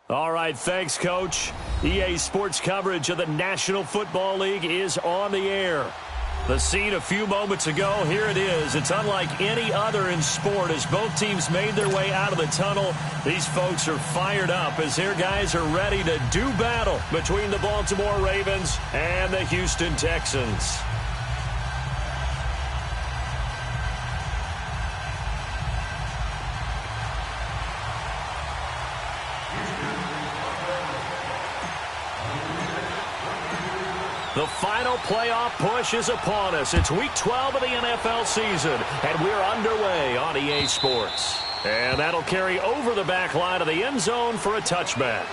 All right, thanks, Coach. EA Sports coverage of the National Football League is on the air. The scene a few moments ago, here it is. It's unlike any other in sport as both teams made their way out of the tunnel. These folks are fired up as their guys are ready to do battle between the Baltimore Ravens and the Houston Texans. The final playoff push is upon us. It's Week 12 of the NFL season, and we're underway on EA Sports. And that'll carry over the back line of the end zone for a touchback.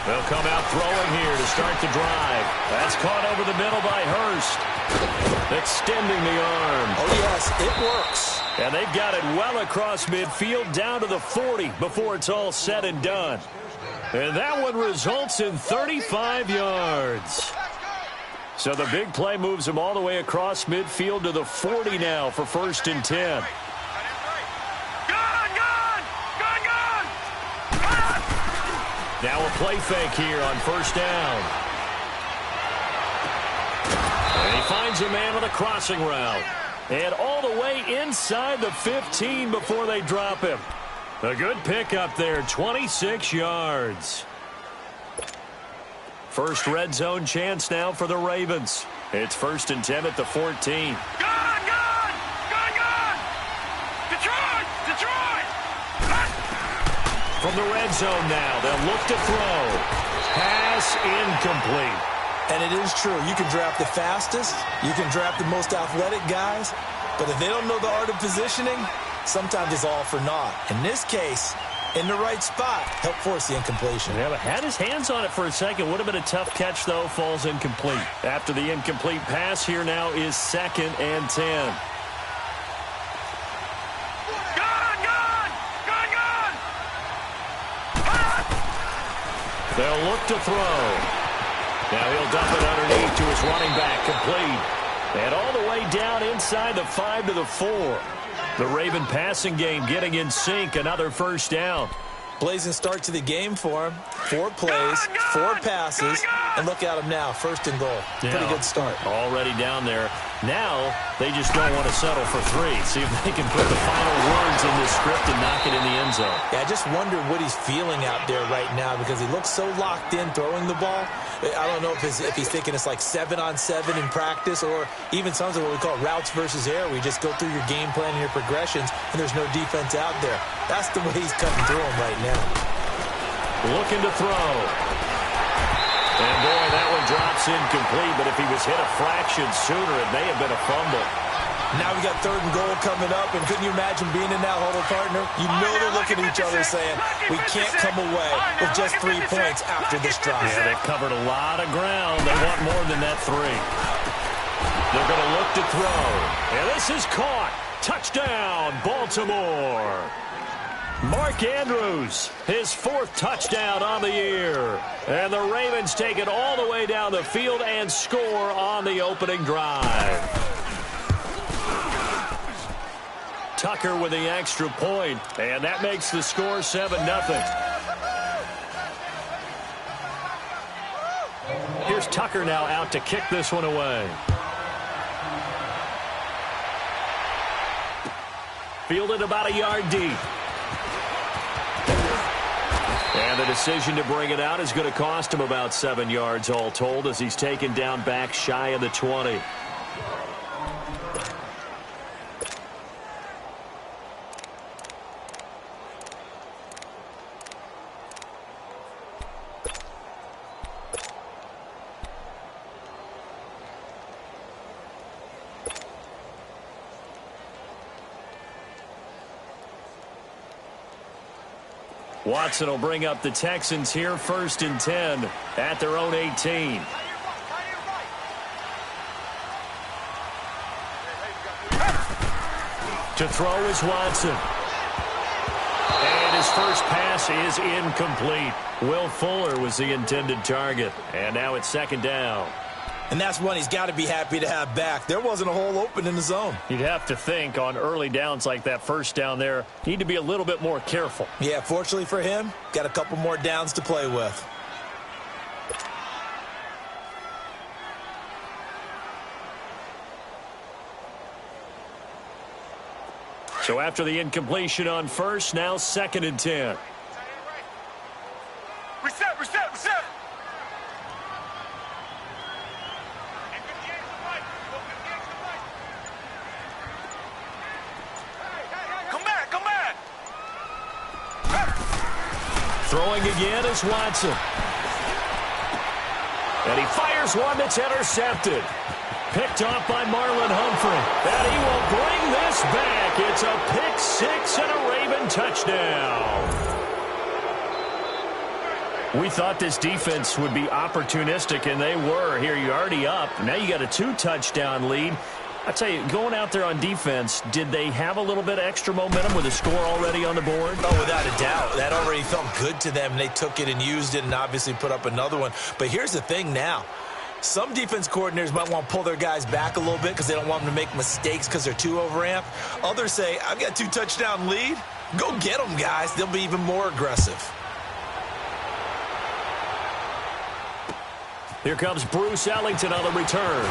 They'll come out throwing here to start the drive. That's caught over the middle by Hurst. Extending the arm. Oh, yes, it works. And they've got it well across midfield down to the 40 before it's all said and done. And that one results in 35 yards. So the big play moves them all the way across midfield to the 40 now for 1st and 10. Now a play fake here on 1st down. And he finds a man with a crossing route. And all the way inside the 15 before they drop him. A good pickup there, 26 yards. First red zone chance now for the Ravens. It's 1st and 10 at the 14. From the red zone now, they'll look to throw. Pass incomplete. And it is true. You can draft the fastest. You can draft the most athletic guys. But if they don't know the art of positioning, sometimes it's all for naught. In this case, in the right spot, help force the incompletion. Yeah, but had his hands on it for a second. Would have been a tough catch, though. Falls incomplete. After the incomplete pass, here now is 2nd and 10. They'll look to throw. Now he'll dump it underneath to his running back, complete. And all the way down inside the 5 to the 4. The Raven passing game getting in sync, another 1st down. Blazing start to the game for him. 4 plays, 4 passes, and look at him now, 1st and goal. Yeah, pretty good start. Already down there. Now they just don't want to settle for 3. See if they can put the final words in this script and knock it in the end zone. Yeah, I just wonder what he's feeling out there right now because he looks so locked in throwing the ball. I don't know if he's thinking it's like 7-on-7 in practice or even something what we call routes versus air where you just go through your game plan and your progressions and there's no defense out there. That's the way he's cutting through them right now. Looking to throw. And boy, that one drops incomplete, but if he was hit a fraction sooner, it may have been a fumble. Now we got 3rd and goal coming up, and couldn't you imagine being in that huddle, partner? You know they're looking at each other saying, we can't come away with just 3 points after this drive. Yeah, they've covered a lot of ground. They want more than that 3. They're going to look to throw. And this is caught. Touchdown, Baltimore. Mark Andrews, his 4th touchdown on the year. And the Ravens take it all the way down the field and score on the opening drive. Tucker with the extra point, and that makes the score 7-0. Here's Tucker now out to kick this one away. Fielded about a yard deep. And the decision to bring it out is going to cost him about 7 yards all told as he's taken down back shy of the 20. Watson will bring up the Texans here, 1st and 10 at their own 18. To throw is Watson. And his first pass is incomplete. Will Fuller was the intended target. And now it's 2nd down. And that's one he's got to be happy to have back. There wasn't a hole open in the zone. You'd have to think on early downs like that, 1st down there, need to be a little bit more careful. Yeah, fortunately for him, got a couple more downs to play with. So after the incompletion on 1st, now 2nd and 10. Reset. Come back. Throwing again is Watson. And he fires one that's intercepted. Picked off by Marlon Humphrey. And he will bring this back. It's a pick 6 and a Raven touchdown. We thought this defense would be opportunistic, and they were. Here, you're already up. Now you got a 2-touchdown lead. I tell you, going out there on defense, did they have a little bit of extra momentum with a score already on the board? Oh, without a doubt. That already felt good to them. They took it and used it and obviously put up another one. But here's the thing now. Some defense coordinators might want to pull their guys back a little bit because they don't want them to make mistakes because they're too overamped. Others say, I've got a 2-touchdown lead. Go get them, guys. They'll be even more aggressive. Here comes Bruce Ellington on the return.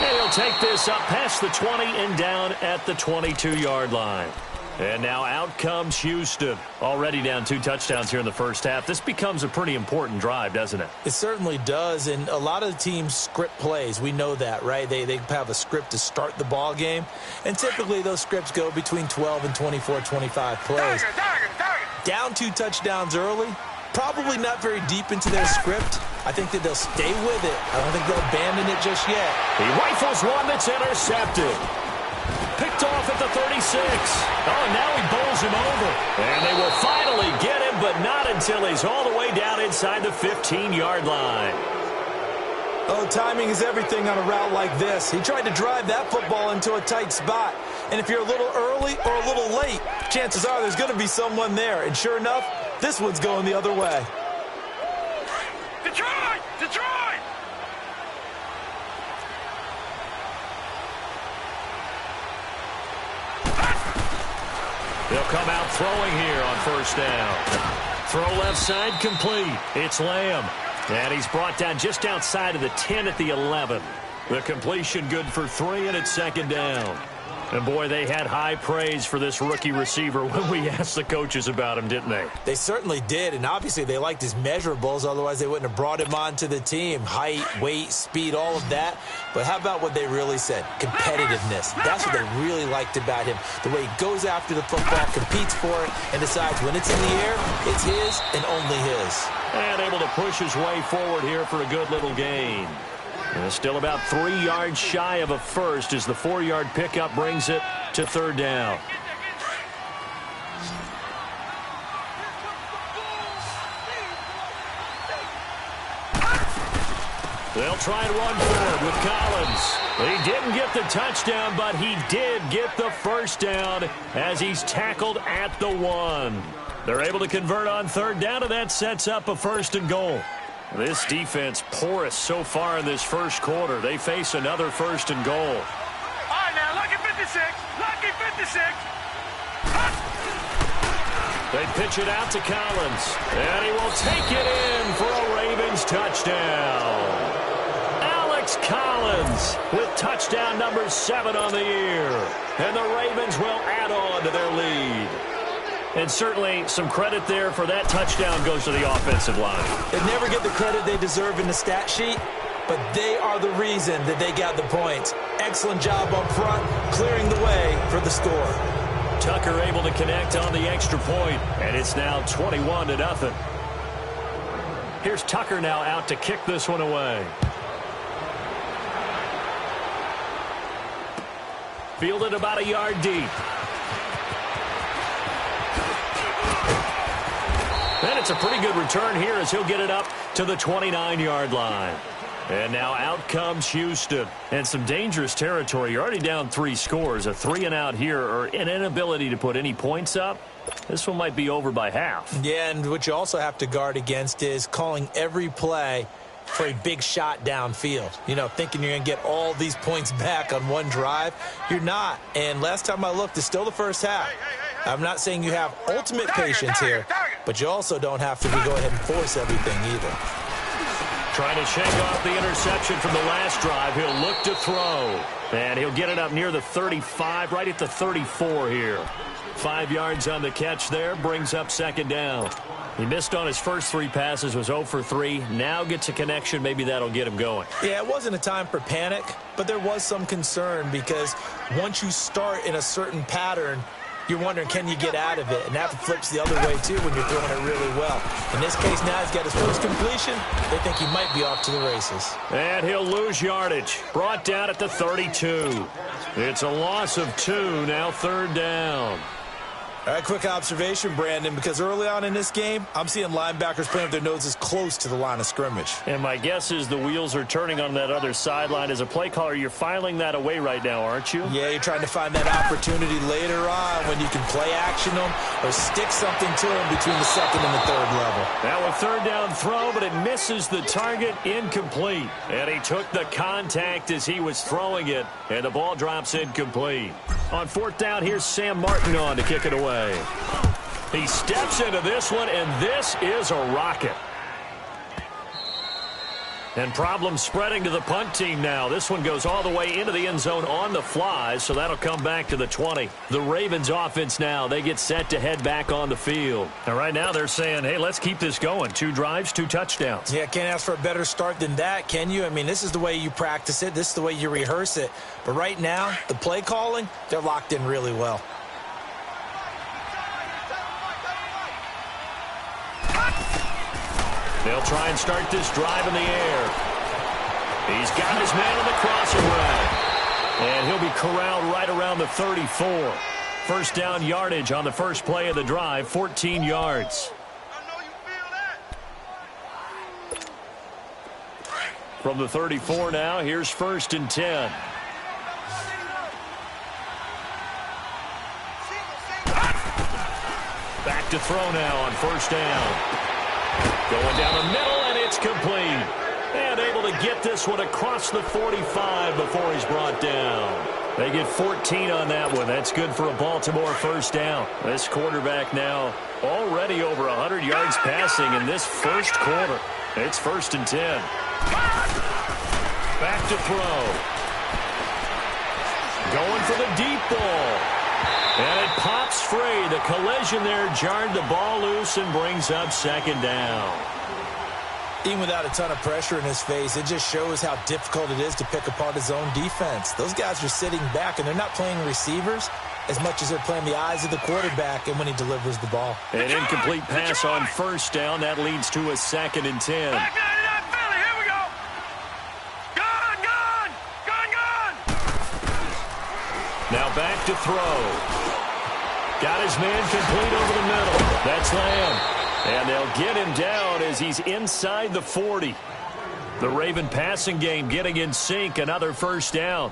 And he'll take this up past the 20 and down at the 22-yard line. And now out comes Houston. Already down 2 touchdowns here in the first half. This becomes a pretty important drive, doesn't it? It certainly does, and a lot of the teams script plays. We know that, right? They have a script to start the ball game, and typically those scripts go between 12 and 24, 25 plays. Down 2 touchdowns early, probably not very deep into their script. I think that they'll stay with it. I don't think they'll abandon it just yet. He rifles one that's intercepted. Picked off at the 36. Oh, now he bowls him over. And they will finally get him, but not until he's all the way down inside the 15-yard line. Oh, timing is everything on a route like this. He tried to drive that football into a tight spot. And if you're a little early or a little late, chances are there's going to be someone there. And sure enough, this one's going the other way. Detroit! They'll come out throwing here on 1st down. Throw left side complete. It's Lamb. And he's brought down just outside of the 10 at the 11. The completion good for 3, and it's 2nd down. And, boy, they had high praise for this rookie receiver when we asked the coaches about him, didn't they? They certainly did, and obviously they liked his measurables. Otherwise, they wouldn't have brought him onto the team. Height, weight, speed, all of that. But how about what they really said? Competitiveness. That's what they really liked about him. The way he goes after the football, competes for it, and decides when it's in the air, it's his and only his. And able to push his way forward here for a good little gain. And still about 3 yards shy of a first as the 4-yard pickup brings it to 3rd down. They'll try and run for it with Collins. He didn't get the touchdown, but he did get the 1st down as he's tackled at the 1. They're able to convert on 3rd down, and that sets up a 1st and goal. This defense porous so far in this first quarter. They face another 1st and goal. All right, now, lucky 56. Lucky 56. They pitch it out to Collins. And he will take it in for a Ravens touchdown. Alex Collins with touchdown number 7 on the year. And the Ravens will add on to their lead. And certainly some credit there for that touchdown goes to the offensive line. They never get the credit they deserve in the stat sheet, but they are the reason that they got the points. Excellent job up front, clearing the way for the score. Tucker able to connect on the extra point, and it's now 21-0. Here's Tucker now out to kick this one away. Fielded about a yard deep. And it's a pretty good return here as he'll get it up to the 29-yard line. And now out comes Houston. And some dangerous territory. You're already down 3 scores. A 3-and-out here, or an inability to put any points up. This one might be over by half. Yeah, and what you also have to guard against is calling every play for a big shot downfield. You know, thinking you're going to get all these points back on one drive. You're not. And last time I looked, it's still the first half. I'm not saying you have ultimate patience here, but you also don't have to go ahead and force everything either. Trying to shake off the interception from the last drive. He'll look to throw. And he'll get it up near the 35, right at the 34 here. 5 yards on the catch there, brings up second down. He missed on his first 3 passes, was 0 for 3. Now gets a connection. Maybe that'll get him going. Yeah, it wasn't a time for panic, but there was some concern because once you start in a certain pattern, you're wondering, can you get out of it? And that flips the other way, too, when you're throwing it really well. In this case, now he's got his first completion. They think he might be off to the races. And he'll lose yardage. Brought down at the 32. It's a loss of 2, now third down. All right, quick observation, Brandon, because early on in this game, I'm seeing linebackers playing with their noses close to the line of scrimmage. And my guess is the wheels are turning on that other sideline. As a play caller, you're filing that away right now, aren't you? Yeah, you're trying to find that opportunity later on when you can play action them or stick something to them between the second and the third level. Now a third down throw, but it misses the target, incomplete. And he took the contact as he was throwing it, and the ball drops incomplete. On fourth down, here's Sam Martin on to kick it away. He steps into this one, and this is a rocket. And problems spreading to the punt team now. This one goes all the way into the end zone on the fly, so that'll come back to the 20. The Ravens offense now, they get set to head back on the field. And right now they're saying, hey, let's keep this going. 2 drives, 2 touchdowns. Yeah, can't ask for a better start than that, can you? I mean, this is the way you practice it. This is the way you rehearse it. But right now, the play calling, they're locked in really well. They'll try and start this drive in the air. He's got his man on the crossing route. And he'll be corralled right around the 34. First down yardage on the first play of the drive, 14 yards. From the 34 now, here's first and 10. Back to throw now on first down. Going down the middle, and it's complete. And able to get this one across the 45 before he's brought down. They get 14 on that one. That's good for a Baltimore first down. This quarterback now already over 100 yards passing in this first quarter. It's first and 10. Back to throw. Going for the deep ball. And it pops free. The collision there jarred the ball loose and brings up second down. Even without a ton of pressure in his face, it just shows how difficult it is to pick apart his own defense. Those guys are sitting back, and they're not playing receivers as much as they're playing the eyes of the quarterback and when he delivers the ball. An incomplete pass on first down. That leads to a second and 10. Now back to throw. Got his man complete over the middle. That's Lamb. And they'll get him down as he's inside the 40. The Raven passing game getting in sync. Another first down.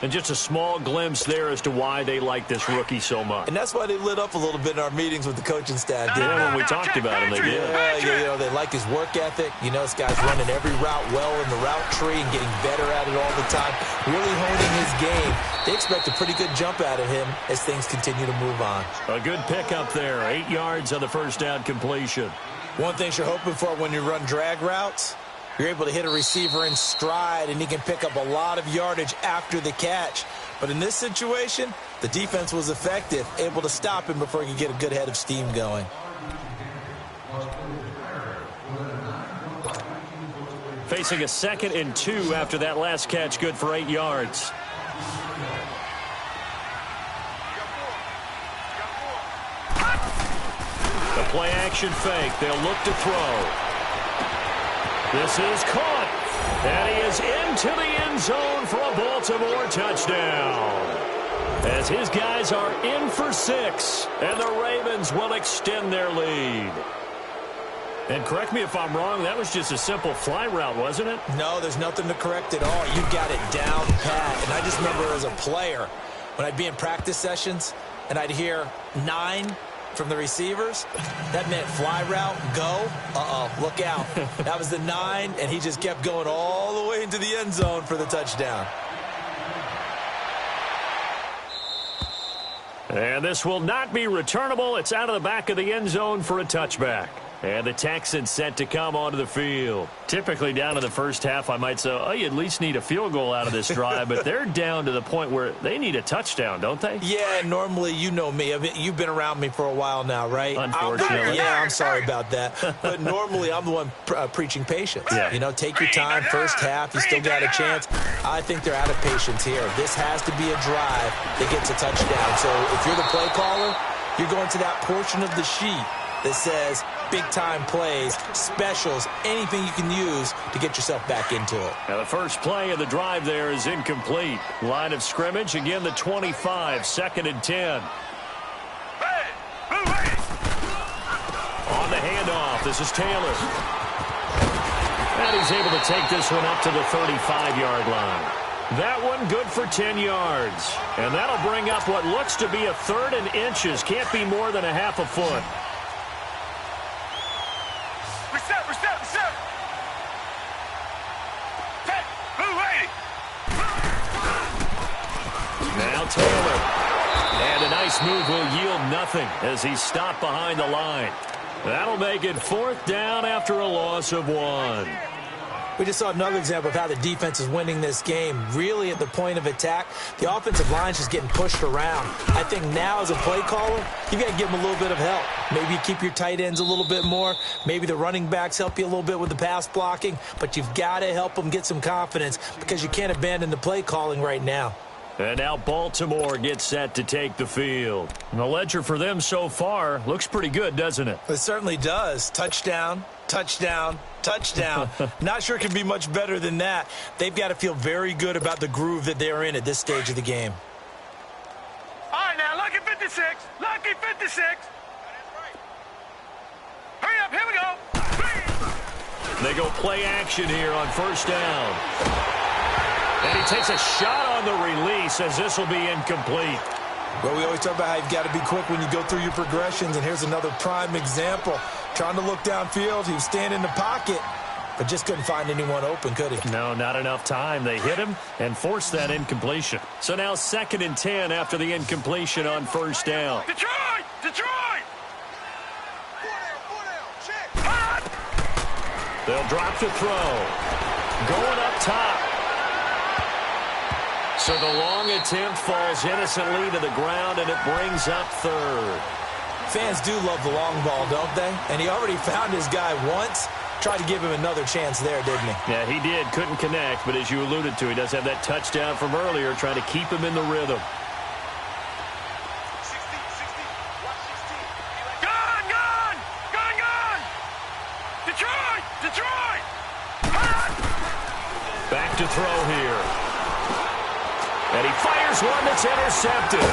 And just a small glimpse there as to why they like this rookie so much. And that's why they lit up a little bit in our meetings with the coaching staff. Yeah, when we talked about him, they did. Yeah, you know, they like his work ethic. You know, this guy's running every route well in the route tree and getting better at it all the time. Really honing his game. They expect a pretty good jump out of him as things continue to move on. A good pickup there. 8 yards on the first down completion. One thing you're hoping for when you run drag routes, you're able to hit a receiver in stride, and he can pick up a lot of yardage after the catch. But in this situation, the defense was effective, able to stop him before he could get a good head of steam going. Facing a 2nd and 2 after that last catch, good for 8 yards. The play action fake. They'll look to throw. This is caught, and he is into the end zone for a Baltimore touchdown. As his guys are in for 6, and the Ravens will extend their lead. And correct me if I'm wrong, that was just a simple fly route, wasn't it? No, there's nothing to correct at all. You got it down pat. And I just remember as a player, when I'd be in practice sessions and I'd hear 9 from the receivers, that meant fly route, go. Look out. That was the 9, and he just kept going all the way into the end zone for the touchdown. And this will not be returnable. It's out of the back of the end zone for a touchback. And the Texans set to come onto the field. Typically down to the first half, I might say, oh, you at least need a field goal out of this drive. But they're down to the point where they need a touchdown, don't they? Yeah, normally, you know me. I mean, you've been around me for a while now, right? Unfortunately. Yeah, I'm sorry about that. But normally, I'm the one preaching patience. Yeah. You know, take your time. First half, you still got a chance. I think they're out of patience here. This has to be a drive that gets a touchdown. So if you're the play caller, you're going to that portion of the sheet that says big-time plays, specials, anything you can use to get yourself back into it. Now the first play of the drive there is incomplete. Line of scrimmage, again the 25, 2nd and 10. On the handoff, this is Taylor. And he's able to take this one up to the 35-yard line. That one good for 10 yards. And that'll bring up what looks to be a 3rd and inches. Can't be more than a half a foot. Reset. Hey, blue lady. Now Taylor. And a nice move will yield nothing as he's stopped behind the line. That'll make it 4th down after a loss of 1. We just saw another example of how the defense is winning this game. Really at the point of attack, the offensive line is just getting pushed around. I think now as a play caller, you got to give them a little bit of help. Maybe you keep your tight ends a little bit more. Maybe the running backs help you a little bit with the pass blocking. But you've got to help them get some confidence because you can't abandon the play calling right now. And now Baltimore gets set to take the field. And the ledger for them so far looks pretty good, doesn't it? It certainly does. Touchdown, touchdown, touchdown. Not sure it can be much better than that. They've got to feel very good about the groove that they're in at this stage of the game. All right, now, lucky 56. Lucky 56. Hurry up, here we go. They go play action here on 1st down. And he takes a shot on the release as this will be incomplete. Well, we always talk about how you've got to be quick when you go through your progressions, and here's another prime example. Trying to look downfield, he was standing in the pocket, but just couldn't find anyone open, could he? No, not enough time. They hit him and forced that incompletion. So now 2nd and 10 after the incompletion on 1st down. Detroit! Detroit! They'll drop to throw. Going up top. So the long attempt falls innocently to the ground, and it brings up 3rd. Fans do love the long ball, don't they? And he already found his guy once. Tried to give him another chance there, didn't he? Yeah, he did. Couldn't connect, but as you alluded to, he does have that touchdown from earlier, trying to keep him in the rhythm. Gone! Detroit! Back to throw here. And he fires one that's intercepted.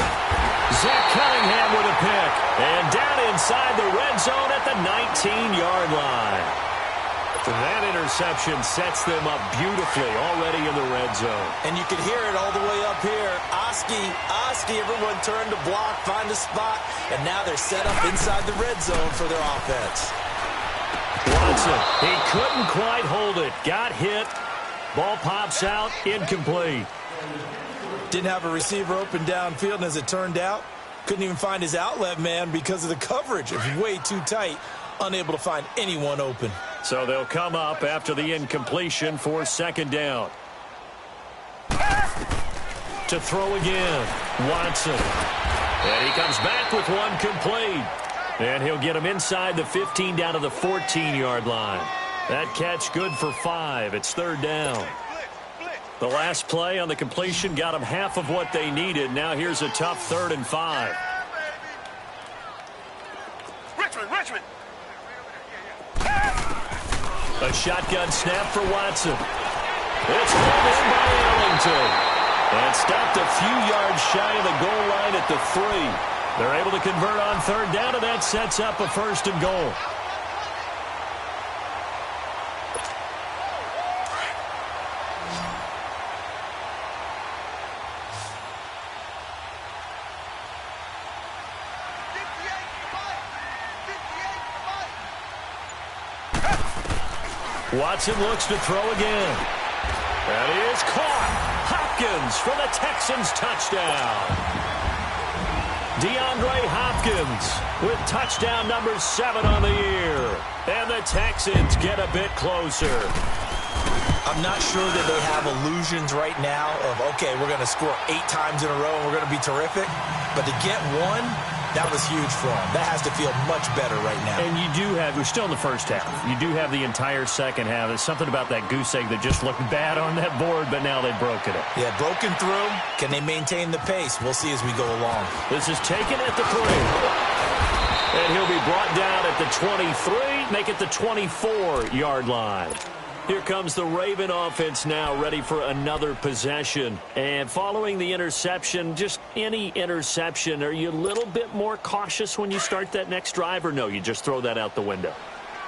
Zach Cunningham with a pick. And down inside the red zone at the 19-yard line. That interception sets them up beautifully already in the red zone. And you can hear it all the way up here. Oski, everyone turned to block, find a spot, and now they're set up inside the red zone for their offense. Watson, he couldn't quite hold it. Got hit. Ball pops out, incomplete. Didn't have a receiver open downfield, and as it turned out, couldn't even find his outlet man because of the coverage. It was way too tight, unable to find anyone open. So they'll come up after the incompletion for 2nd down. To throw again, Watson. And he comes back with one complete. And he'll get him inside the 15 down to the 14-yard line. That catch good for 5. It's 3rd down. The last play on the completion got them half of what they needed. Now here's a tough 3rd and 5. Richmond! A shotgun snap for Watson. It's pulled in by Ellington. And stopped a few yards shy of the goal line at the 3. They're able to convert on 3rd down, and that sets up a 1st and goal. Watson looks to throw again. That is caught. Hopkins for the Texans touchdown. DeAndre Hopkins with touchdown number 7 on the year. And the Texans get a bit closer. I'm not sure that they have illusions right now of, okay, we're going to score 8 times in a row and we're going to be terrific. But to get one, that was huge for them. That has to feel much better right now. And you do have, we're still in the first half. You do have the entire second half. There's something about that goose egg that just looked bad on that board, but now they've broken it. Yeah, broken through. Can they maintain the pace? We'll see as we go along. This is taken at the 3. And he'll be brought down at the 23, make it the 24-yard line. Here comes the Raven offense now, ready for another possession. And following the interception, just any interception, are you a little bit more cautious when you start that next drive, or no, you just throw that out the window?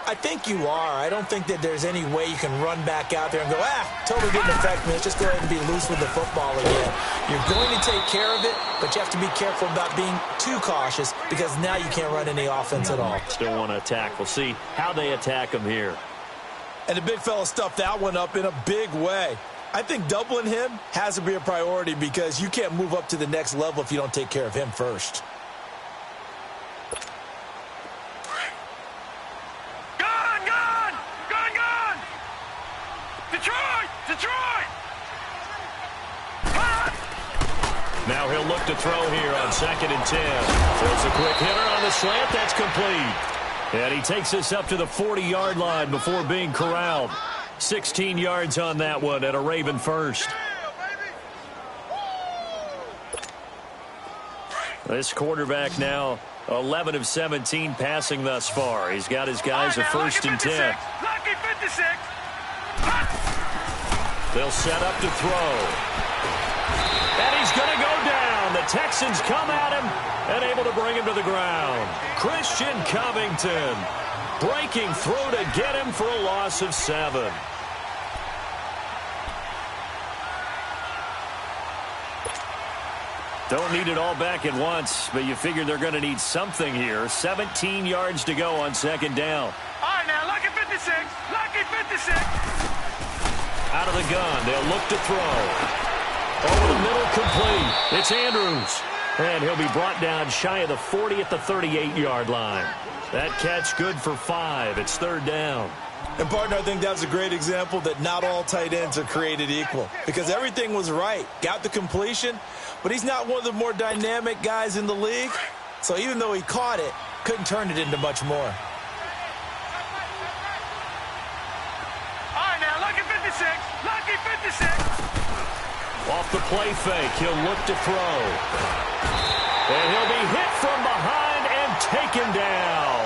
I think you are. I don't think that there's any way you can run back out there and go, totally didn't affect me. Let's just go ahead and be loose with the football again. You're going to take care of it, but you have to be careful about being too cautious because now you can't run any offense at all. Still want to attack. We'll see how they attack him here. And the big fella stuffed that one up in a big way. I think doubling him has to be a priority because you can't move up to the next level if you don't take care of him first. Gone! Detroit! Now he'll look to throw here on 2nd and 10. Throws a quick hitter on the slant. That's complete. And he takes us up to the 40-yard line before being corralled. 16 yards on that one at a Raven first. This quarterback now 11 of 17 passing thus far. He's got his guys a 1st and 10. Lucky 56. They'll set up to throw. And he's going to go down. The Texans come at him and able to bring him to the ground. Christian Covington breaking through to get him for a loss of 7. Don't need it all back at once, but you figure they're going to need something here. 17 yards to go on 2nd down. All right, now, lucky 56. Lucky 56. Out of the gun, they'll look to throw. Over the middle, complete. It's Andrews. And he'll be brought down shy of the 40 at the 38-yard line. That catch good for 5. It's 3rd down. And, partner, I think that's a great example that not all tight ends are created equal because everything was right. Got the completion, but he's not one of the more dynamic guys in the league. So even though he caught it, couldn't turn it into much more. All right, now, lucky 56. Lucky 56. Off the play fake, he'll look to throw. And he'll be hit from behind and taken down.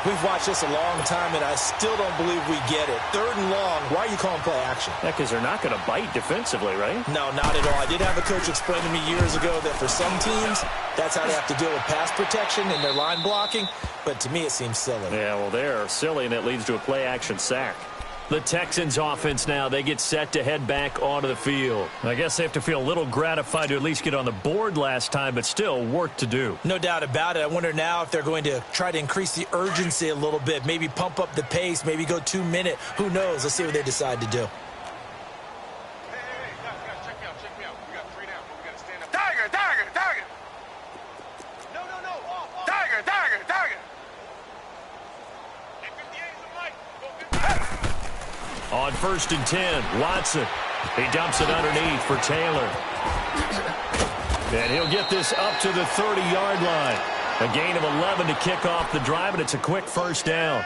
We've watched this a long time, and I still don't believe we get it. 3rd and long, why are you calling play action? Yeah, because they're not going to bite defensively, right? No, not at all. I did have a coach explain to me years ago that for some teams, that's how they have to deal with pass protection and their line blocking. But to me, it seems silly. Yeah, well, they're silly, and it leads to a play action sack. The Texans offense now, they get set to head back onto the field. I guess they have to feel a little gratified to at least get on the board last time, but still work to do. No doubt about it. I wonder now if they're going to try to increase the urgency a little bit, maybe pump up the pace, maybe go 2-minute. Who knows? Let's see what they decide to do. Check me out. We got 3 down. We got to stand up. Tiger. No. Tiger. Hey, 58 is the mic. Go 58. On 1st and 10, Watson. He dumps it underneath for Taylor. And he'll get this up to the 30-yard line. A gain of 11 to kick off the drive, and it's a quick 1st down.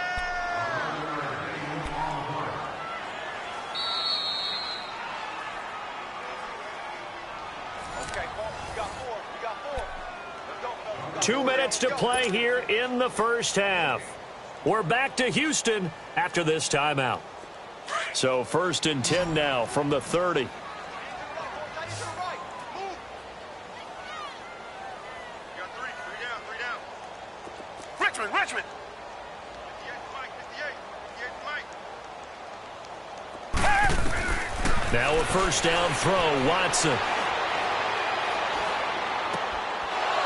Okay, we got 4. Let's go. 2 minutes to play here in the first half. We're back to Houston after this timeout. So 1st and 10 now from the 30. Richmond. Now a 1st down throw, Watson.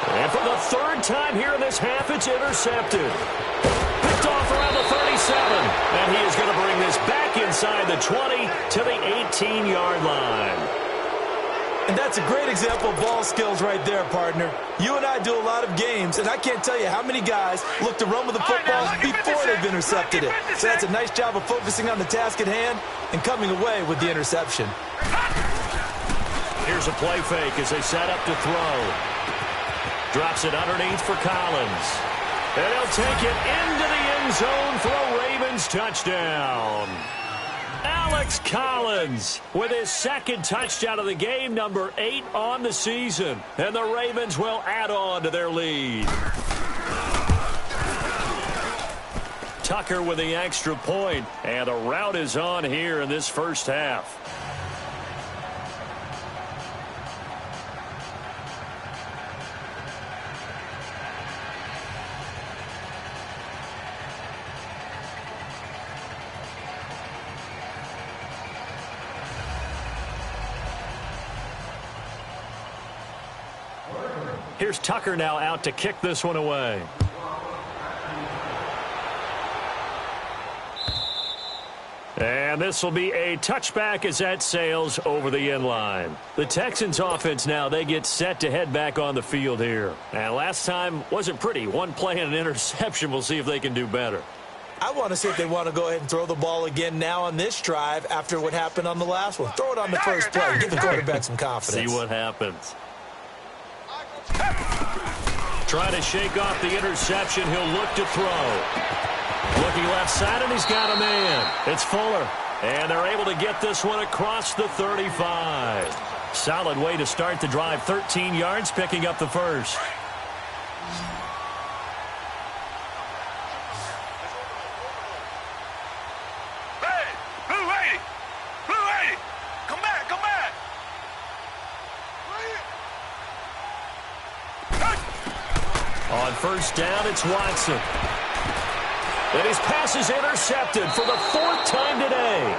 And for the 3rd time here in this half, it's intercepted. Picked off around the 37. And he is going to bring this back 20 to the 18-yard line. And that's a great example of ball skills right there, partner. You and I do a lot of games, and I can't tell you how many guys look to run with the football before they've intercepted it. So that's a nice job of focusing on the task at hand and coming away with the interception. Here's a play fake as they set up to throw. Drops it underneath for Collins. And he'll take it into the end zone for a Ravens touchdown. Alex Collins with his second touchdown of the game, number 8 on the season. And the Ravens will add on to their lead. Tucker with the extra point, and the rout is on here in this first half. Here's Tucker now out to kick this one away. And this will be a touchback as that sails over the end line. The Texans offense now, they get set to head back on the field here. And last time wasn't pretty. One play and an interception. We'll see if they can do better. I want to see if they want to go ahead and throw the ball again now on this drive after what happened on the last one. Throw it on the first play. Give the quarterback some confidence. See what happens. Trying to shake off the interception. He'll look to throw. Looking left side, and he's got a man. It's Fuller. And they're able to get this one across the 35. Solid way to start the drive. 13 yards, picking up the first. On first down, it's Watson. And his pass is intercepted for the 4th time today.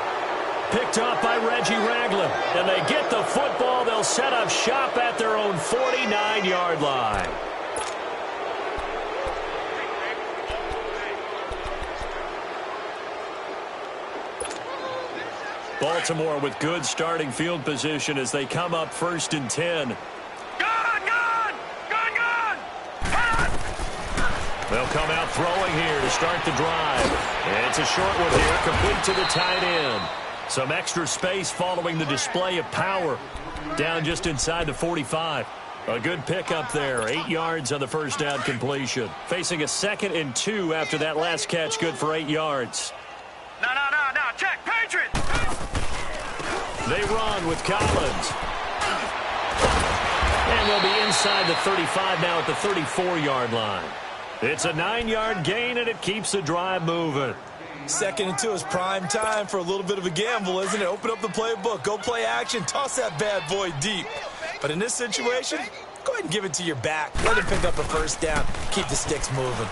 Picked off by Reggie Ragland. And they get the football. They'll set up shop at their own 49-yard line. Baltimore with good starting field position as they come up 1st and 10. They'll come out throwing here to start the drive. And it's a short one here, complete to the tight end. Some extra space following the display of power. Down just inside the 45. A good pickup there. 8 yards on the first down completion. Facing a 2nd and 2 after that last catch, good for 8 yards. No. Check, Patriots! They run with Collins. And they'll be inside the 35 now at the 34-yard line. It's a 9-yard gain, and it keeps the drive moving. 2nd and 2 is prime time for a little bit of a gamble, isn't it? Open up the playbook, go play action, toss that bad boy deep. But in this situation, go ahead and give it to your back. Let him pick up a first down. Keep the sticks moving.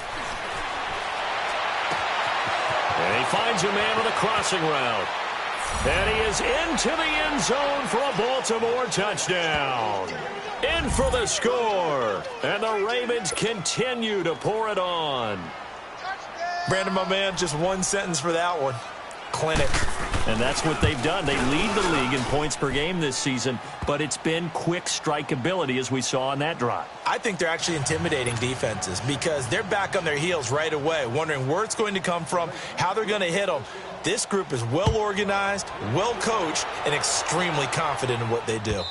And he finds a man with a crossing route. And he is into the end zone for a Baltimore touchdown. In for the score. And the Ravens continue to pour it on. Brandon, my man, just one sentence for that one. Clinic. And that's what they've done. They lead the league in points per game this season, but it's been quick strikeability as we saw on that drive. I think they're actually intimidating defenses because they're back on their heels right away, wondering where it's going to come from, how they're going to hit them. This group is well organized, well coached, and extremely confident in what they do.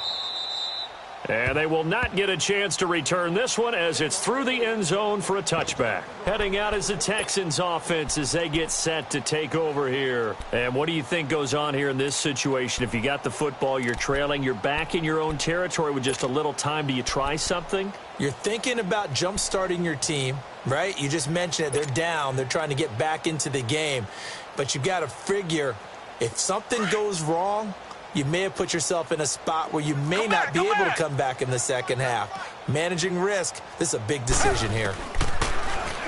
And they will not get a chance to return this one as it's through the end zone for a touchback. Heading out is the Texans offense as they get set to take over here. And what do you think goes on here in this situation? If you got the football, you're trailing, you're back in your own territory with just a little time. Do you try something? You're thinking about jump-starting your team, right? You just mentioned it. They're down. They're trying to get back into the game. But you've got to figure if something goes wrong, you may have put yourself in a spot where you may not be able to come back in the second half. Managing risk, this is a big decision here.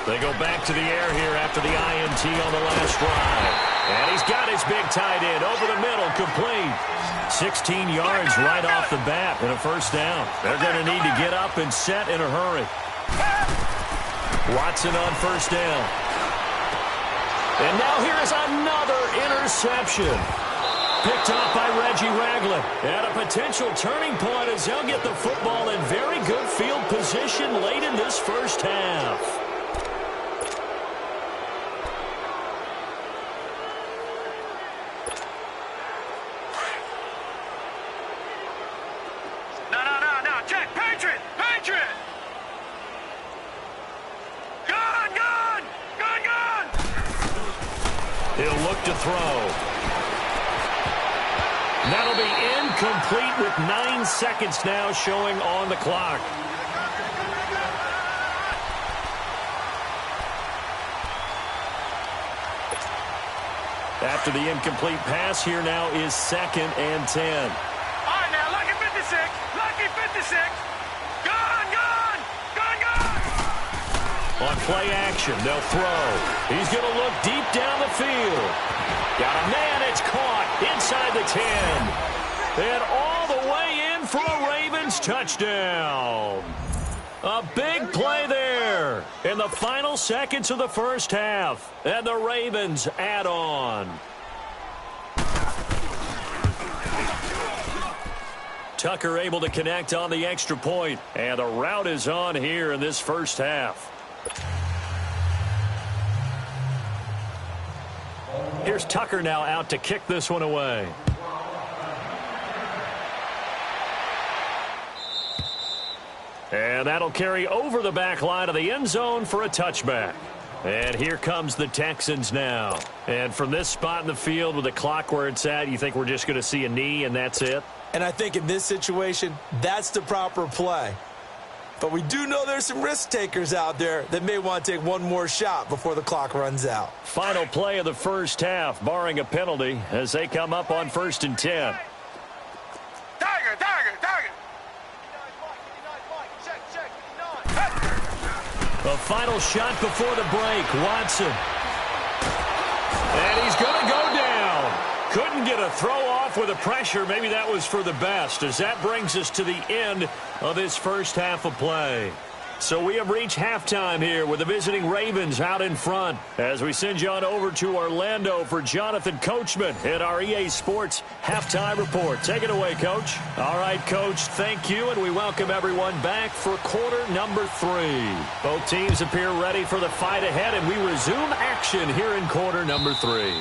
They go back to the air here after the INT on the last drive. And he's got his big tight end over the middle, complete. 16 yards right off the bat and a first down. They're going to need to get up and set in a hurry. Watson on first down. And now here is another interception. Picked off by Reggie Ragland. And a potential turning point as they'll get the football in very good field position late in this first half. No. Check. Patriot. Gun. He'll look to throw. That'll be incomplete with 9 seconds now showing on the clock. After the incomplete pass, here now is 2nd and 10. All right, now, lucky 56. Gun. On play action, they'll throw. He's going to look deep down the field. Got a man, it's caught inside the 10. And all the way in for a Ravens touchdown. A big play there in the final seconds of the first half. And the Ravens add on. Tucker able to connect on the extra point. And the route is on here in this first half. Here's Tucker now out to kick this one away. And that'll carry over the back line of the end zone for a touchback. And here comes the Texans now. And from this spot in the field with the clock where it's at, you think we're just going to see a knee and that's it? And I think in this situation, that's the proper play. But we do know there's some risk takers out there that may want to take one more shot before the clock runs out. Final play of the first half, barring a penalty, as they come up on 1st and 10. Tiger. The final shot before the break, Watson. And he's going to go down. Couldn't get a throw off with the pressure. Maybe that was for the best, as that brings us to the end of this first half of play. So we have reached halftime here with the visiting Ravens out in front as we send you on over to Orlando for Jonathan Coachman in our EA Sports Halftime Report. Take it away, Coach. All right, Coach, thank you, and we welcome everyone back for quarter number 3. Both teams appear ready for the fight ahead, and we resume action here in quarter number 3.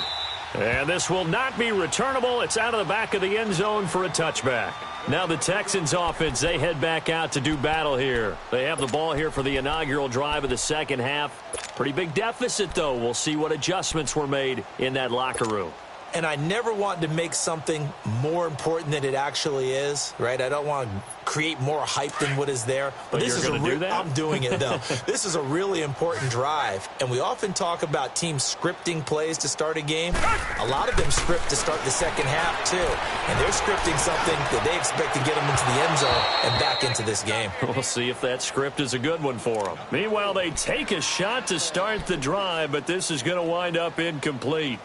And this will not be returnable. It's out of the back of the end zone for a touchback. Now the Texans offense, they head back out to do battle here. They have the ball here for the inaugural drive of the second half. Pretty big deficit, though. We'll see what adjustments were made in that locker room. And I never want to make something more important than it actually is, right? I don't want to create more hype than what is there. But this is going to do that? I'm doing it, though. This is a really important drive. And we often talk about teams scripting plays to start a game. A lot of them script to start the second half, too. And they're scripting something that they expect to get them into the end zone and back into this game. We'll see if that script is a good one for them. Meanwhile, they take a shot to start the drive, but this is going to wind up incomplete.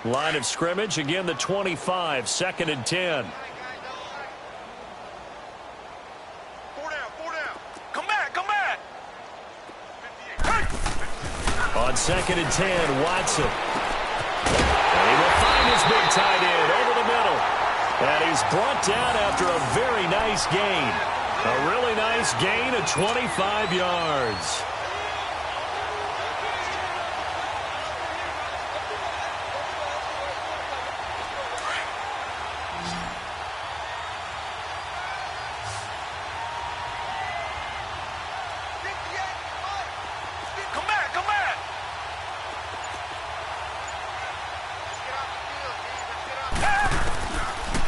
Line of scrimmage, again the 25, 2nd and 10. 4 down. Come back. On 2nd and 10, Watson. And he will find his big tight end over the middle. And he's brought down after a very nice gain. A really nice gain of 25 yards.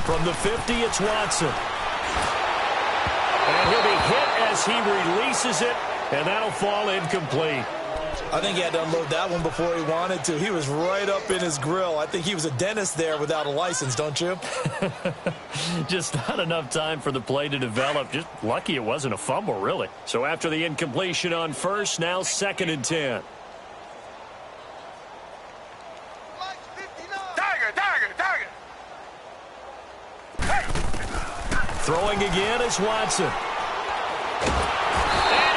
From the 50, it's Watson. And he'll be hit as he releases it, and that'll fall incomplete. I think he had to unload that one before he wanted to. He was right up in his grill. I think he was a dentist there without a license, don't you? Just not enough time for the play to develop. Just lucky it wasn't a fumble, really. So after the incompletion on first, now 2nd and 10. Throwing again is Watson. And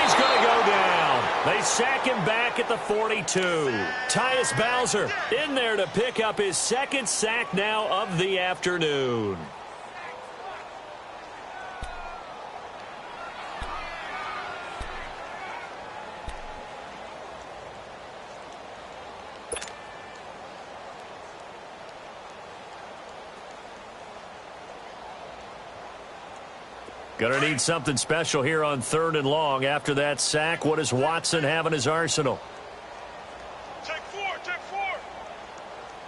he's going to go down. They sack him back at the 42. Tyus Bowser in there to pick up his second sack now of the afternoon. Going to need something special here on 3rd and long. After that sack, what does Watson have in his arsenal? Take four, take four.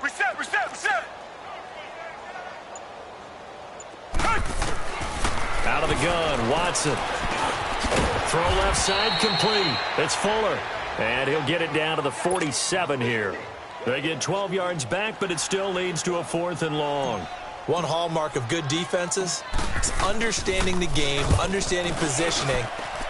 Reset, reset, reset. Out of the gun, Watson. Throw left side complete. It's Fuller. And he'll get it down to the 47 here. They get 12 yards back, but it still leads to a 4th and long. One hallmark of good defenses is understanding the game, understanding positioning,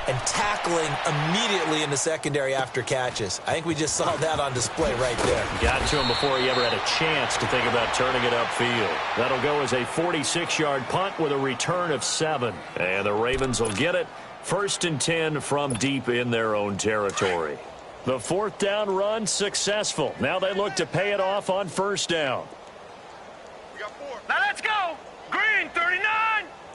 and tackling immediately in the secondary after catches. I think we just saw that on display right there. Got to him before he ever had a chance to think about turning it upfield. That'll go as a 46-yard punt with a return of 7. And the Ravens will get it. 1st and 10 from deep in their own territory. The 4th down run successful. Now they look to pay it off on 1st down. Now let's go. Green 39.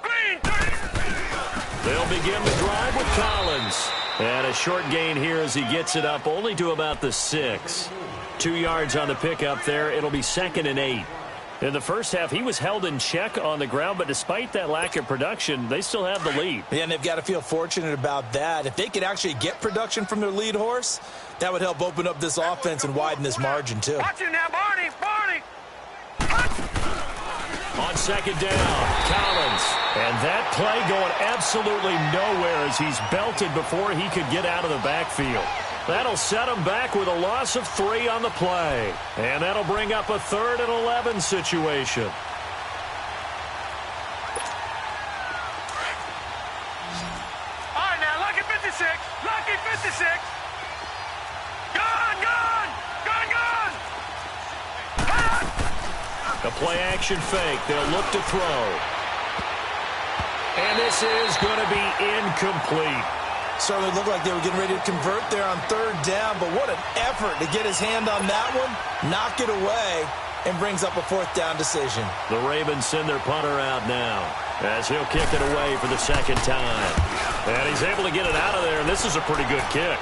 Green 39. They'll begin the drive with Collins. And a short gain here as he gets it up only to about the 6. 2 yards on the pickup there. It'll be 2nd and 8. In the first half, he was held in check on the ground, but despite that lack of production, they still have the lead. Yeah, and they've got to feel fortunate about that. If they could actually get production from their lead horse, that would help open up this offense and widen this margin, too. Watch it now, Barney. Barney. On 2nd down, Collins. And that play going absolutely nowhere as he's belted before he could get out of the backfield. That'll set him back with a loss of 3 on the play. And that'll bring up a 3rd and 11 situation. All right, now, lucky 56. Lucky 56. Gun, gun. Gun, gun. A play-action fake. They'll look to throw. And this is going to be incomplete. Certainly looked like they were getting ready to convert there on 3rd down, but what an effort to get his hand on that one, knock it away, and brings up a 4th down decision. The Ravens send their punter out now as he'll kick it away for the 2nd time. And he's able to get it out of there, and this is a pretty good kick.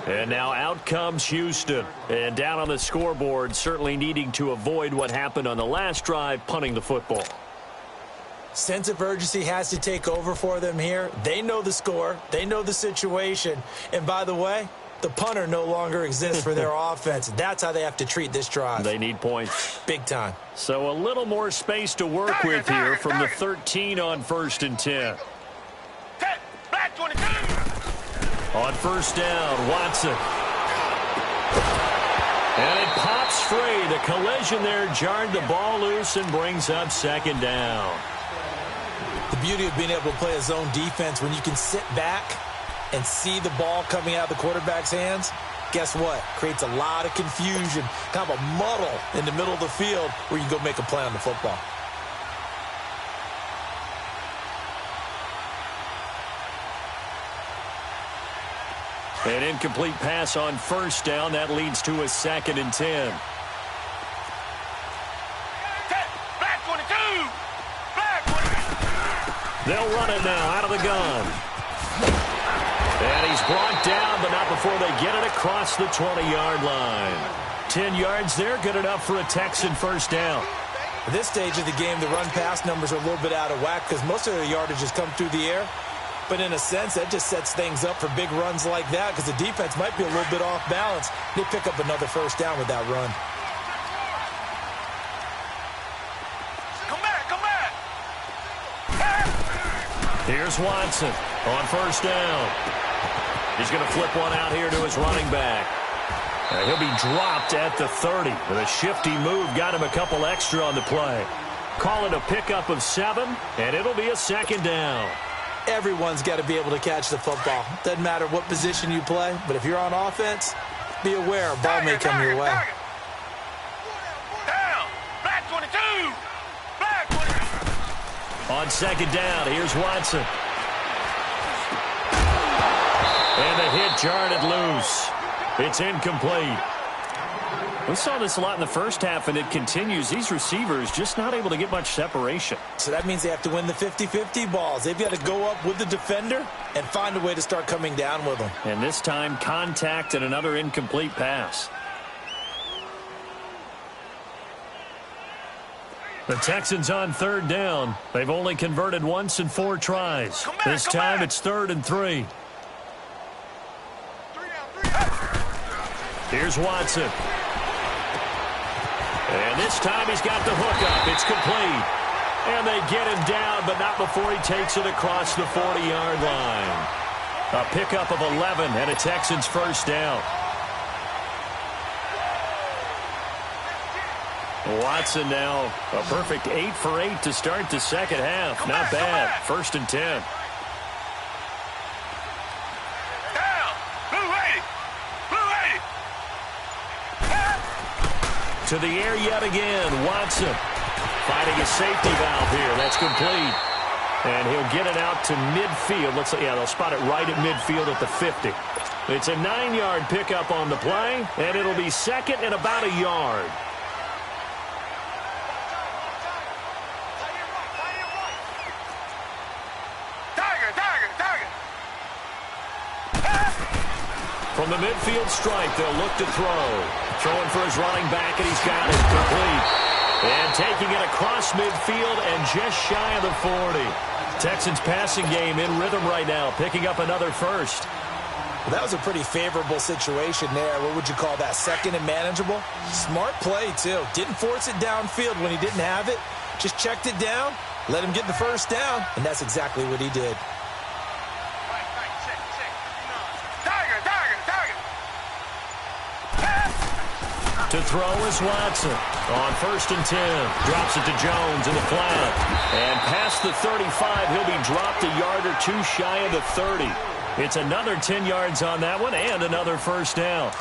And now out comes Houston. And down on the scoreboard, certainly needing to avoid what happened on the last drive, punting the football. Sense of urgency has to take over for them here. They know the score. They know the situation. And by the way, the punter no longer exists for their offense. That's how they have to treat this drive. They need points. Big time. So a little more space to work with here from the 13 on 1st and 10. Black 22. On 1st down, Watson. And it pops free. The collision there jarred the ball loose and brings up 2nd down. The beauty of being able to play a zone defense when you can sit back and see the ball coming out of the quarterback's hands, guess what? Creates a lot of confusion, kind of a muddle in the middle of the field where you can go make a play on the football. An incomplete pass on 1st down. That leads to a 2nd and 10. Black 22. Black 22. They'll run it now out of the gun. And he's brought down, but not before they get it across the 20-yard line. 10 yards there, good enough for a Texan 1st down. At this stage of the game, the run-pass numbers are a little bit out of whack because most of their yardage has come through the air. But in a sense, that just sets things up for big runs like that because the defense might be a little bit off balance. They pick up another 1st down with that run. Come back, come back. Here's Watson on 1st down. He's going to flip one out here to his running back. He'll be dropped at the 30. With a shifty move, got him a couple extra on the play. Call it a pickup of 7, and it'll be a 2nd down. Everyone's got to be able to catch the football. Doesn't matter what position you play, but if you're on offense, be aware a ball may come your way. On second down, here's Watson. And the hit jarred it loose. It's incomplete. We saw this a lot in the first half, and it continues. These receivers just not able to get much separation. So that means they have to win the 50-50 balls. They've got to go up with the defender and find a way to start coming down with them. And this time, contact and another incomplete pass. The Texans on third down. They've only converted once in 4 tries. This time it's 3rd and 3. Here's Watson. And this time he's got the hook up. It's complete. And they get him down, but not before he takes it across the 40-yard line. A pickup of 11 and a Texans first down. Watson now a perfect 8 for 8 to start the second half. Not bad. 1st and 10. Down. Blue 80. To the air yet again. Watson finding a safety valve here. That's complete. And he'll get it out to midfield. Looks like, yeah, they'll spot it right at midfield at the 50. It's a 9-yard pickup on the play, and it'll be 2nd and about a yard. From the midfield stripe, they'll look to throw. Throwing for his running back, and he's got it. Complete. And taking it across midfield and just shy of the 40. Texans passing game in rhythm right now, picking up another first. Well, that was a pretty favorable situation there. What would you call that? 2nd and manageable? Smart play, too. Didn't force it downfield when he didn't have it. Just checked it down, let him get the first down, and that's exactly what he did. To throw is Watson. On 1st and 10. Drops it to Jones in the flat. And past the 35, he'll be dropped a yard or 2 shy of the 30. It's another 10 yards on that one and another first down.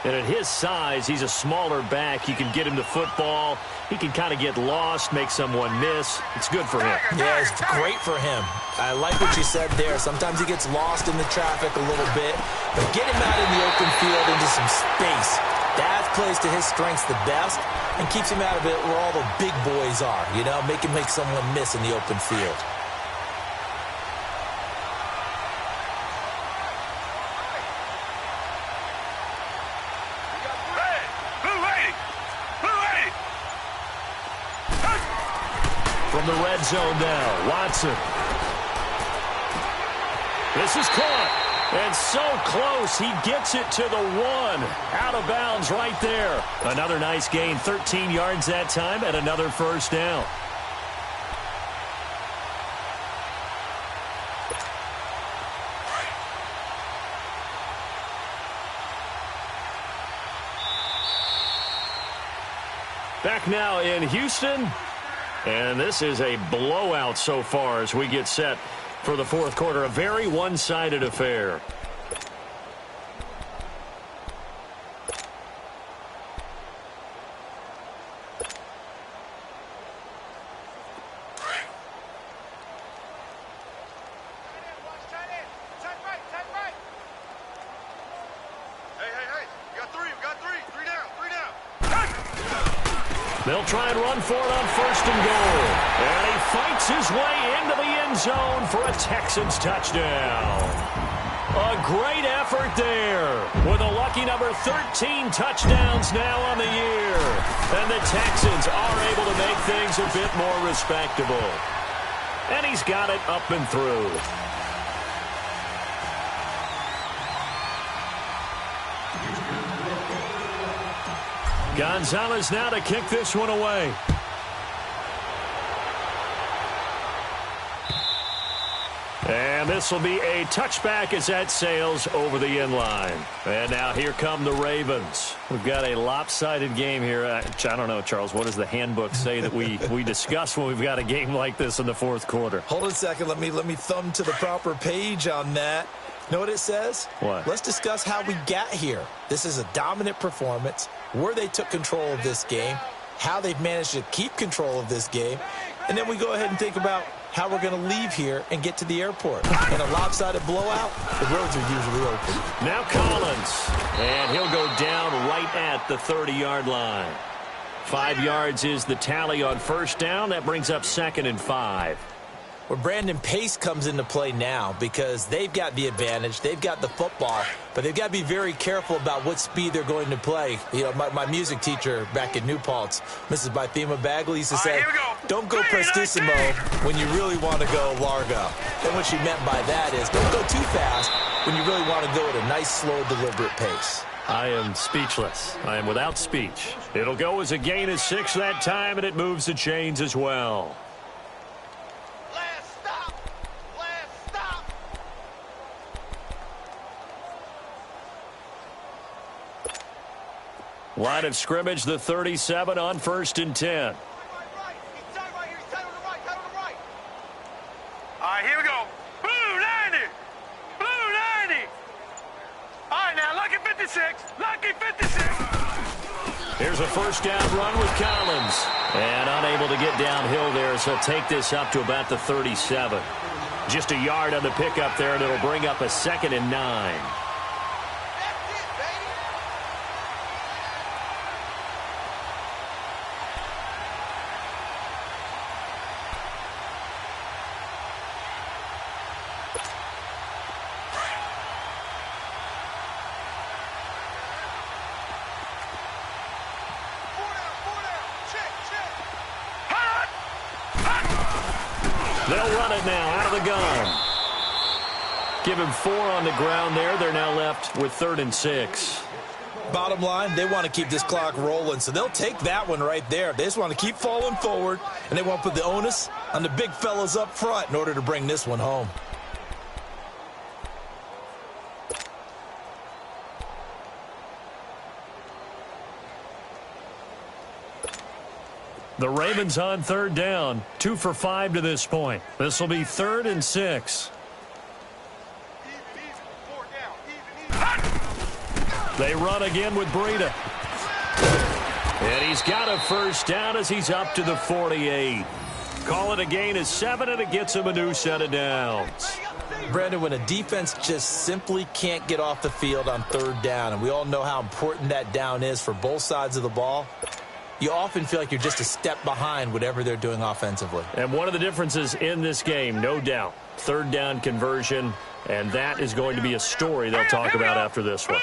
And at his size, he's a smaller back. You can get him to football. He can kind of get lost, make someone miss. It's good for him. Yeah, it's great for him. I like what you said there. Sometimes he gets lost in the traffic a little bit. But get him out in the open field into some space. That plays to his strengths the best and keeps him out of it where all the big boys are. You know, make him make someone miss in the open field. From the red zone now, Watson. This is caught. And so close, he gets it to the 1. Out of bounds right there. Another nice gain, 13 yards that time, and another first down. Back now in Houston. And this is a blowout so far as we get set for the 4th quarter. A very one-sided affair. They'll try and run for it on 1st and goal. And he fights his way into the end zone for a Texans touchdown. A great effort there with a lucky number 13 touchdowns now on the year. And the Texans are able to make things a bit more respectable. And he's got it up and through. Gonzalez now to kick this one away. And this will be a touchback as that sails over the end line. And now here come the Ravens. We've got a lopsided game here. I don't know, Charles, what does the handbook say that we discuss when we've got a game like this in the 4th quarter? Hold on a second. Let me thumb to the proper page on that. Know what it says? What? Let's discuss how we got here. This is a dominant performance, where they took control of this game, how they've managed to keep control of this game, And then we go ahead and think about how we're going to leave here and get to the airport. In a lopsided blowout, the roads are usually open. Now Collins, and he'll go down right at the 30-yard line. 5 yards is the tally on first down. That brings up 2nd and 5. Well, Brandon, pace comes into play now because they've got the advantage. They've got the football, but they've got to be very careful about what speed they're going to play. You know, my music teacher back in New Paltz, Mrs. Bythema Bagley, used to say, don't go prestissimo when you really want to go largo. And what she meant by that is don't go too fast when you really want to go at a nice, slow, deliberate pace. I am speechless. I am without speech. It'll go as a gain of 6 that time, and it moves the chains as well. Line of scrimmage, the 37 on 1st and 10. All right, here we go. Blue 90. Blue 90. All right, now, lucky 56. Lucky 56. Here's a first down run with Collins. And unable to get downhill there, so take this up to about the 37. Just a yard on the pickup there, and it'll bring up a 2nd and 9. They'll run it now out of the gun. Give him 4 on the ground there. They're now left with 3rd and 6. Bottom line, they want to keep this clock rolling, so they'll take that one right there. They just want to keep falling forward, and they want to put the onus on the big fellas up front in order to bring this one home. The Ravens on 3rd down. 2 for 5 to this point. This will be 3rd and 6. They run again with Breida. And he's got a first down as he's up to the 48. Call it a gain of 7, and it gets him a new set of downs. Brandon, when a defense just simply can't get off the field on 3rd down, and we all know how important that down is for both sides of the ball, you often feel like you're just a step behind whatever they're doing offensively. And one of the differences in this game, no doubt, 3rd down conversion, and that is going to be a story they'll talk about after this one.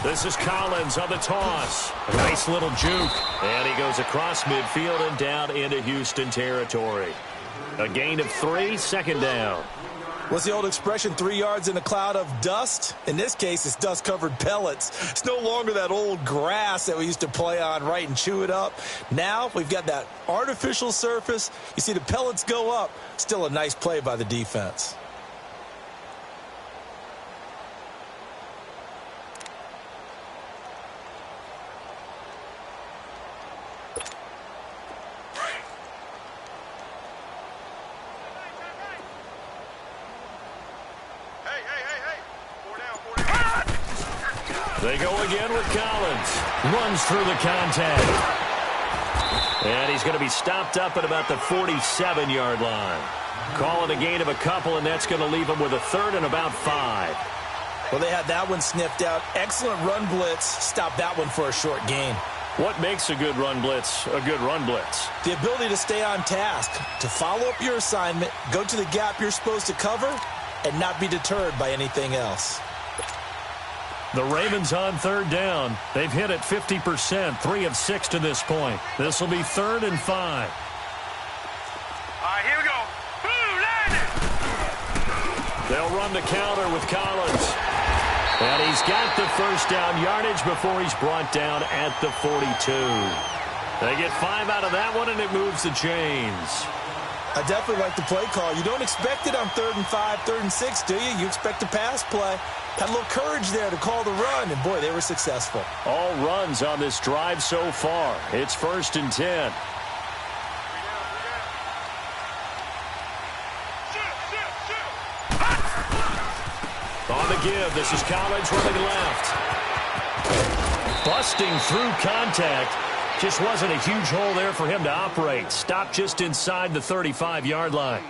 This is Collins on the toss. A nice little juke. And he goes across midfield and down into Houston territory. A gain of 3, 2nd down. What's the old expression, 3 yards in a cloud of dust? In this case, it's dust-covered pellets. It's no longer that old grass that we used to play on, right, and chew it up. Now we've got that artificial surface. You see the pellets go up. Still a nice play by the defense. They go again with Collins. Runs through the contact. And he's going to be stopped up at about the 47-yard line. Call it a gain of a couple, and that's going to leave him with a 3rd and about 5. Well, they had that one sniffed out. Excellent run blitz. Stop that one for a short gain. What makes a good run blitz a good run blitz? The ability to stay on task, to follow up your assignment, go to the gap you're supposed to cover, and not be deterred by anything else. The Ravens on 3rd down. They've hit it 50%, 3 of 6 to this point. This will be 3rd and 5. All right, here we go. Blue 90. They'll run the counter with Collins. And he's got the first down yardage before he's brought down at the 42. They get 5 out of that one, and it moves the chains. I definitely like the play call. You don't expect it on 3rd and 5, 3rd and 6, do you? You expect a pass play. Had a little courage there to call the run, and, boy, they were successful. All runs on this drive so far. It's 1st and 10. On the give, this is Collins running left. Busting through contact, Just wasn't a huge hole there for him to operate. Stopped just inside the 35-yard line.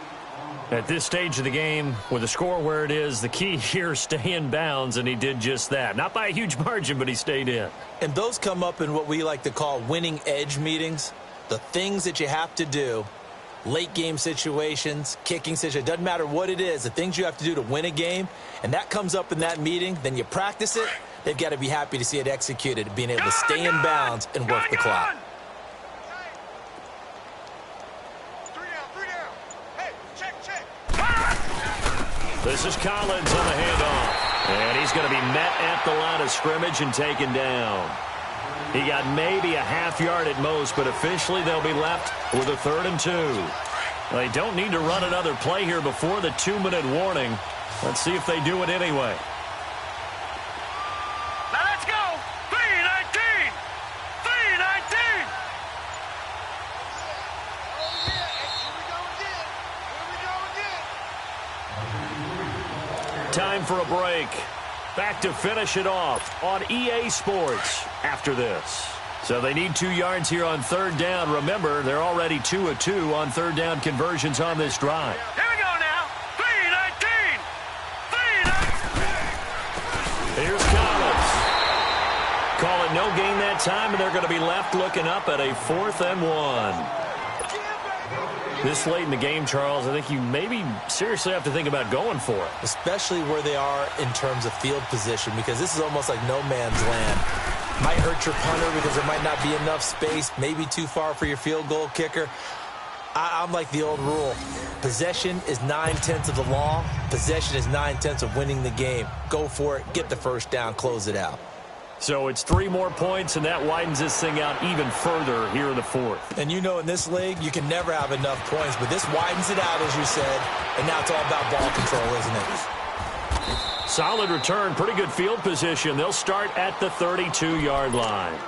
At this stage of the game, with the score where it is, the key here is stay in bounds, and he did just that. Not by a huge margin, but he stayed in. And those come up in what we like to call winning edge meetings. The things that you have to do, late game situations, kicking situations, doesn't matter what it is, the things you have to do to win a game, and that comes up in that meeting, then you practice it. They've got to be happy to see it executed, being able to stay in bounds and work the clock. This is Collins on the handoff. And he's going to be met at the line of scrimmage and taken down. He got maybe a half yard at most, but officially they'll be left with a 3rd and 2. They don't need to run another play here before the 2-minute warning. Let's see if they do it anyway. Now let's go. 3-19. 3-19. Time for a break. Back to finish it off on EA Sports after this. So they need 2 yards here on 3rd down. Remember, they're already 2 of 2 on 3rd down conversions on this drive. Here we go now. 3-19. 3-19. Here's Collins. Call it no gain that time, and they're going to be left looking up at a 4th and 1. This late in the game, Charles, I think you maybe seriously have to think about going for it. Especially where they are in terms of field position, because this is almost like no man's land. Might hurt your punter because there might not be enough space, maybe too far for your field goal kicker. I'm like the old rule. Possession is 9/10 of the law. Possession is 9/10 of winning the game. Go for it, get the 1st down, close it out. So it's 3 more points, and that widens this thing out even further here in the 4th. And you know in this league, you can never have enough points, but this widens it out, as you said, and now it's all about ball control, isn't it? Solid return, pretty good field position. They'll start at the 32-yard line.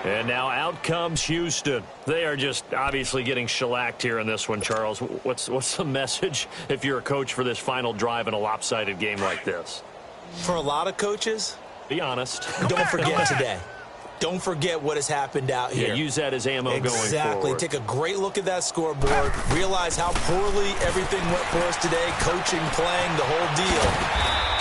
And now out comes Houston. They are just obviously getting shellacked here in this one, Charles. What's the message if you're a coach for this final drive in a lopsided game like this? For a lot of coaches, be honest. Don't forget today. Don't forget what has happened out here. Yeah, use that as ammo going forward. Exactly. Take a great look at that scoreboard. Realize how poorly everything went for us today. Coaching, playing, the whole deal.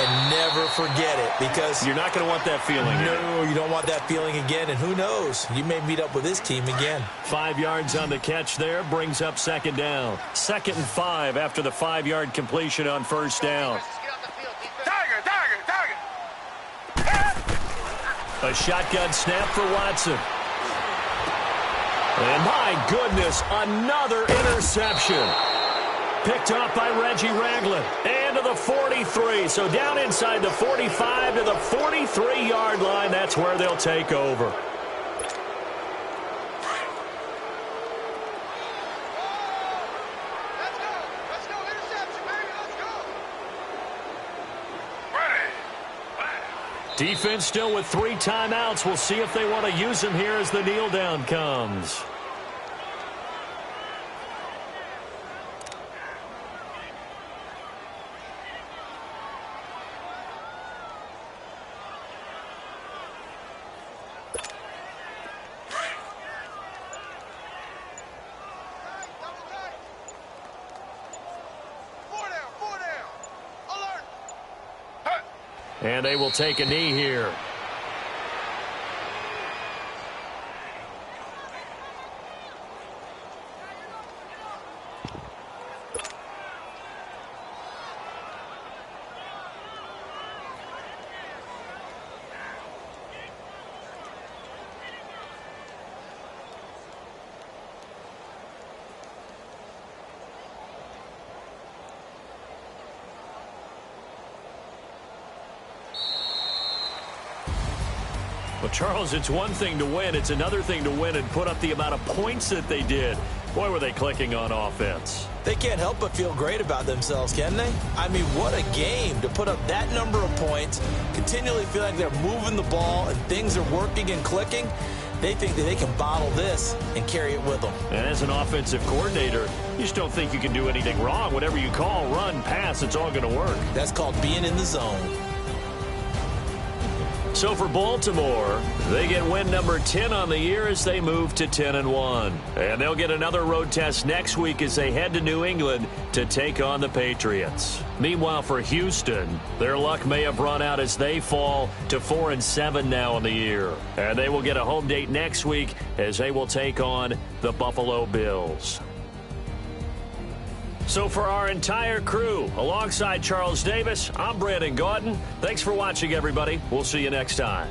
And never forget it, because you're not going to want that feeling. No, you don't want that feeling again. And who knows? You may meet up with this team again. 5 yards on the catch there. Brings up 2nd down. 2nd and 5 after the 5-yard completion on 1st down. A shotgun snap for Watson. And my goodness, another interception. Picked off by Reggie Ragland. And to the 43. So down inside the 45 to the 43-yard line. That's where they'll take over. Defense still with 3 timeouts. We'll see if they want to use them here as the kneel down comes. And they will take a knee here. Well, Charles, it's one thing to win. It's another thing to win and put up the amount of points that they did. Boy, were they clicking on offense. They can't help but feel great about themselves, can they? I mean, what a game to put up that number of points, continually feel like they're moving the ball and things are working and clicking. They think that they can bottle this and carry it with them. And as an offensive coordinator, you just don't think you can do anything wrong. Whatever you call, run, pass, it's all going to work. That's called being in the zone. So for Baltimore, they get win number 10 on the year as they move to 10-1. And they'll get another road test next week as they head to New England to take on the Patriots. Meanwhile, for Houston, their luck may have run out as they fall to 4-7 now in the year. And they will get a home date next week as they will take on the Buffalo Bills. So for our entire crew, alongside Charles Davis, I'm Brandon Gaudin. Thanks for watching, everybody. We'll see you next time.